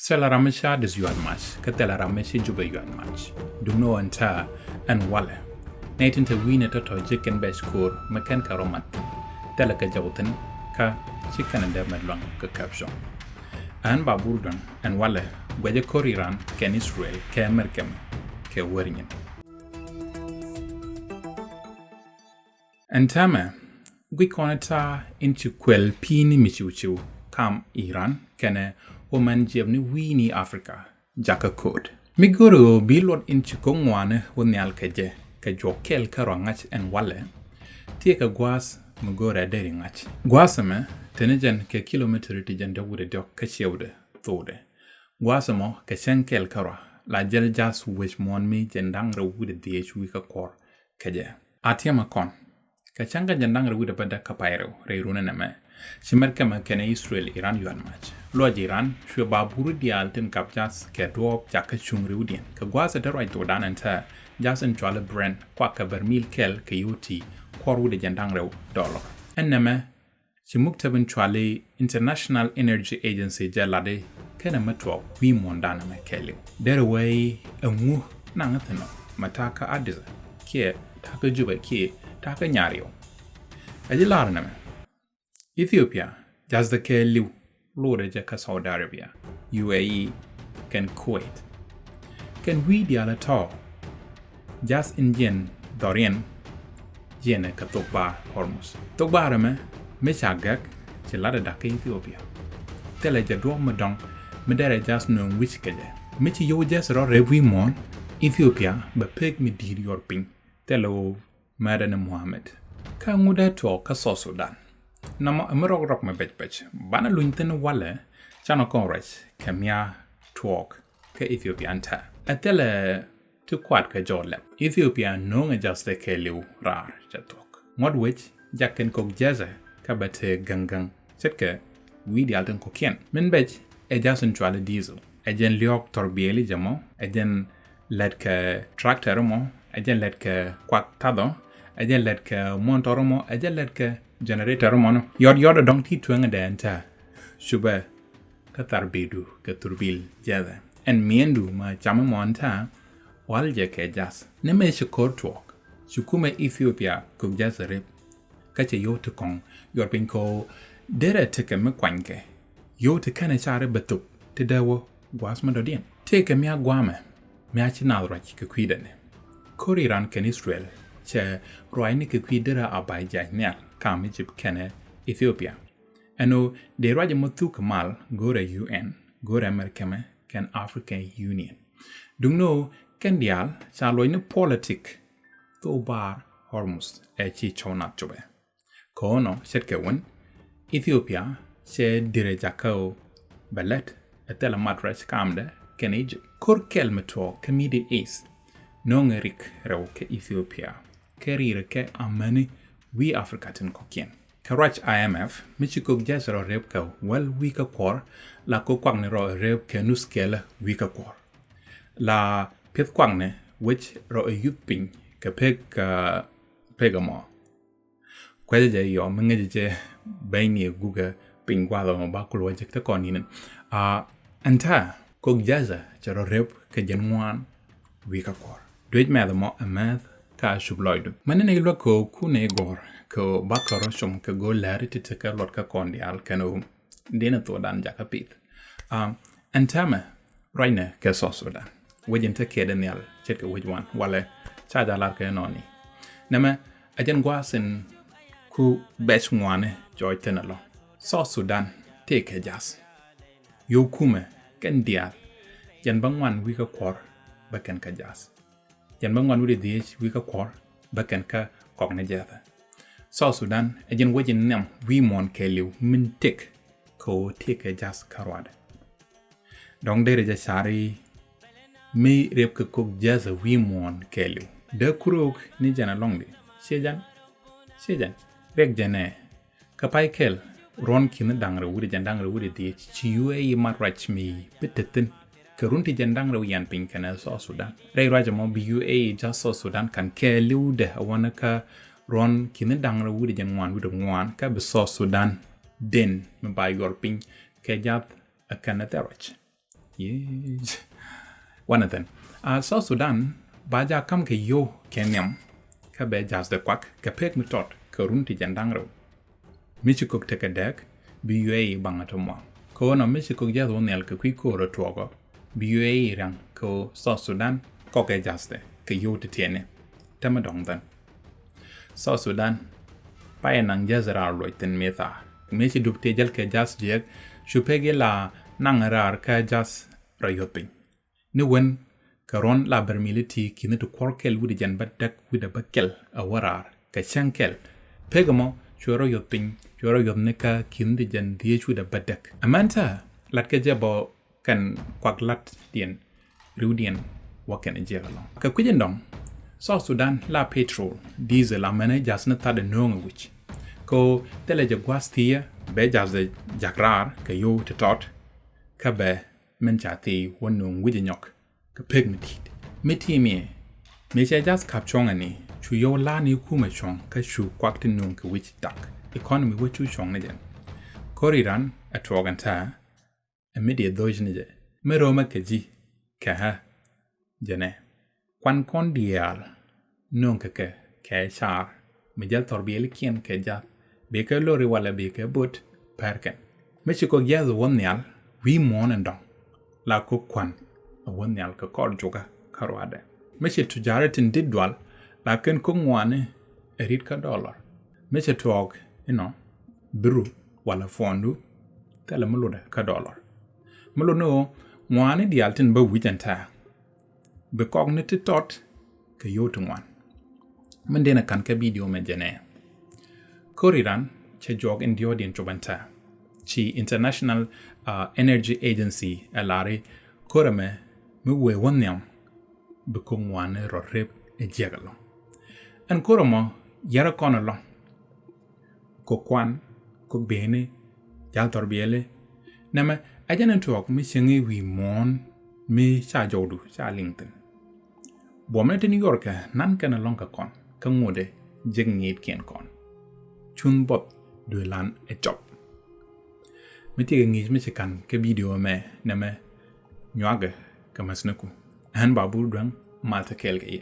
Selaramisha des yuan match, Katelaramishi juba yuan match. Duno anta and wale. Natin te wina to jicken besh kur, maken karomat. Telaka jawten, ka chicken and dermedlong ka caption. An baburdon and wale, gwaja koriran, ken Israel, ke Amerikem, ke waringen. And tame, we konata into quel pini michuchu, kam Iran, kene woman jebni wini Africa, jaka code. Miguru bilot into kongwane wonyal keje, ke jokel karangach and wale, take a guas mugora deringach. Guasame, tenejan ke kilometer tijan de wude dok kachewde, thode. Guasamo ke senkel kara, la jel jas which mon me jendangre wude dh wika kor, keje. Atiama kon. Kachanga jandang wude bada kapairo, reiruna neme. Simerkema kene Israel Iran yuan match. Loj Iran, shwe baburu dial tin kapjas ke doop jaka chungri udien. Ka gwaza de right dodan enta, jasen chwale brand kwa ka bermil kel ke yuti kwa wude jandang rew dollar. Enneme, simuktaben chwale International Energy Agency jalade kene metwa wi mondana me keliw. Dereway ngu nangathano mataka adiza kie taka juba kie taka nyariyo. Ajilar neme. Ethiopia, just the Keliu, Lord Jaka Saudi Arabia, UAE, can Kuwait. Can we deal at all? Just in Jen, Dorian, Jene Katokba Hormuz. Tokbarame, Meshagak, Jelada Daka Ethiopia. Teleja Madong, Medere just known which Kaja. Michi yo just raw every mon, Ethiopia, but peg me did your ping. Telo, Madana Mohammed. Kanguda to South Sudan. Nama amerok me bech bana luinten wale chano congress kemia talk ke Ethiopia anta atele to quad ke jorle Ethiopia no just the keliu rar chatok mod which jacken kok jaza kabate gangang setke wi dialten kokien men bech e jasen chwale diesel ejen liok torbieli jamo ejen led ke tractor mo ejen led ke kwak tado ejen led ke motor mo ejen led ke generator mono yod dong ti twanga denta shuba katar bedu ka turbil jada en miendu ma chama monta wal je ke jas ne me shikor talk shukuma Ethiopia ku jas rep ka che yo to kong yor pin ko dere teke me kwanke yo te kana chare betup te dawo gwas ma dodien teke mi agwame mi achinal rach ke kwidene koriran ken Israel che roini ke kwidera abaija nya kam Egypt kene Ethiopia. Eno de raja motu kamal gore UN, gore Amerikame ken African Union. Dungno ken dial sa loine politik to bar Hormuz e chi chonat jobe. Kono setke won Ethiopia se direjako belet etela madras kamde ken Egypt. Kor kelmeto ke Middle East nongerik rew ke Ethiopia. Kerire ke amani we Africatin kokien. Karach IMF, Michiko Jazero Rebka, well weeka quor, la Kokwangne ro reb ke nuskele weeka quor. La Pithquangne, which ro a yuping, ke pegamo. Quelle yo mengaje baini guga pingwalo bakulo jekta koninen. Anta Kok Jaza, Jero reb ke genuan weeka quor. Dwed madamo a math. Ka shubloidu. Manene ilo ko kune gor ko bakaro shom ke go lari titeka lot ka kondial kano dina to dan jaka pith. Antame raine ke South Sudan. Wajin te kede nial chetke wajwan wale chaja lar ke noni. Nama ajen gwasin ku bech ngwane joy tenalo. South Sudan take jas. Yo kume ken dial. Jan bangwan wika kwor baken ka jas. Jan bangwan wude dh wika kwor baken ka kogne jatha. South Sudan ejen wajin nam wimon keliu mintik ko teke jas karwad. Dong dere jasari mi rep ke kok jasa wimon keliu. De kurok ni jana longdi. Sejan. Rek jane. Kapai kel ron kina dangre wude jandangre wude dh chiwe yi matrach mi bitetin. Kerunti jandang rawian pinkana South Sudan. Ray raja mo BUA just South Sudan kan ke liude awana ka ron kine dangra wude jangwan wude ngwan ka be South Sudan den me ba yor pin ke jat a kanaterach. Yes. One of them. South Sudan, baja kam ke yo kenyam, ka be jas de kwak, ka pek mi tot, ka runti jandang ro. Michikok teke dek, bi UAE bangatomwa. Ko na michikok jaz wonel ka kwi ko ro tuogo, bi UAE rang ko South Sudan, ko ke jas de, ka yo te tiene. Tema dong dan. South Sudan, pa nang jaz rar loiten metha. Michi dup te jel ke jas jeg, shupege la nang rar ka jas rayoping. Ni wen karon la bermiliti kine to korkel wudi jan badak wida bakel a warar ka chankel pegamo choro yoping choro yopneka kinde jan die wida badak amanta lat ka jabo kan kwaklat dien rudien waken jegalo ka kujendong South Sudan la petrol diesel amane jasna tade nonga wich ko teleje gwastia be jazde jakrar ka yo te tot ka be menchati wonung wijinyok ka peg mitit miti me cha jas kap chong ani chu yo la ni kuma chong ka shu kwak tin nung ka wich dak economy wo chu chong ne jen koriran atroganta immediate doj ne je meroma ka ji ka ha jene kwan kon dial nung ka char me jal torbiel kien ka ja be ka lori wala be ka but perken me chi ko gyaz wonyal wi mon ndong la ko kwan wonyal ka kor juga karwade meche tujaratin didwal la ken ko ngwane erit ka dollar meche tog biru wala fondu tele mulude ka dollar muluno ngwane dialtin ba wijanta be cognitive tot ka yotu ngwan mendena kan ka video me jene koriran che jog in diodin chobanta chi International Energy Agency alare korame we wonyam be ko ngwane ro rep e jegalo en koromo yara kono lo ko kwan ko bene jal torbiele nama ajana tok mi sengi wi mon mi cha jodu cha lingten bomete New York nan kana lonka kon ka ngode jegngit ken kon chun bot de lan e top mi tige ngij mi kan ke video me nama nyaga kamasnaku an babu dwang malta kelge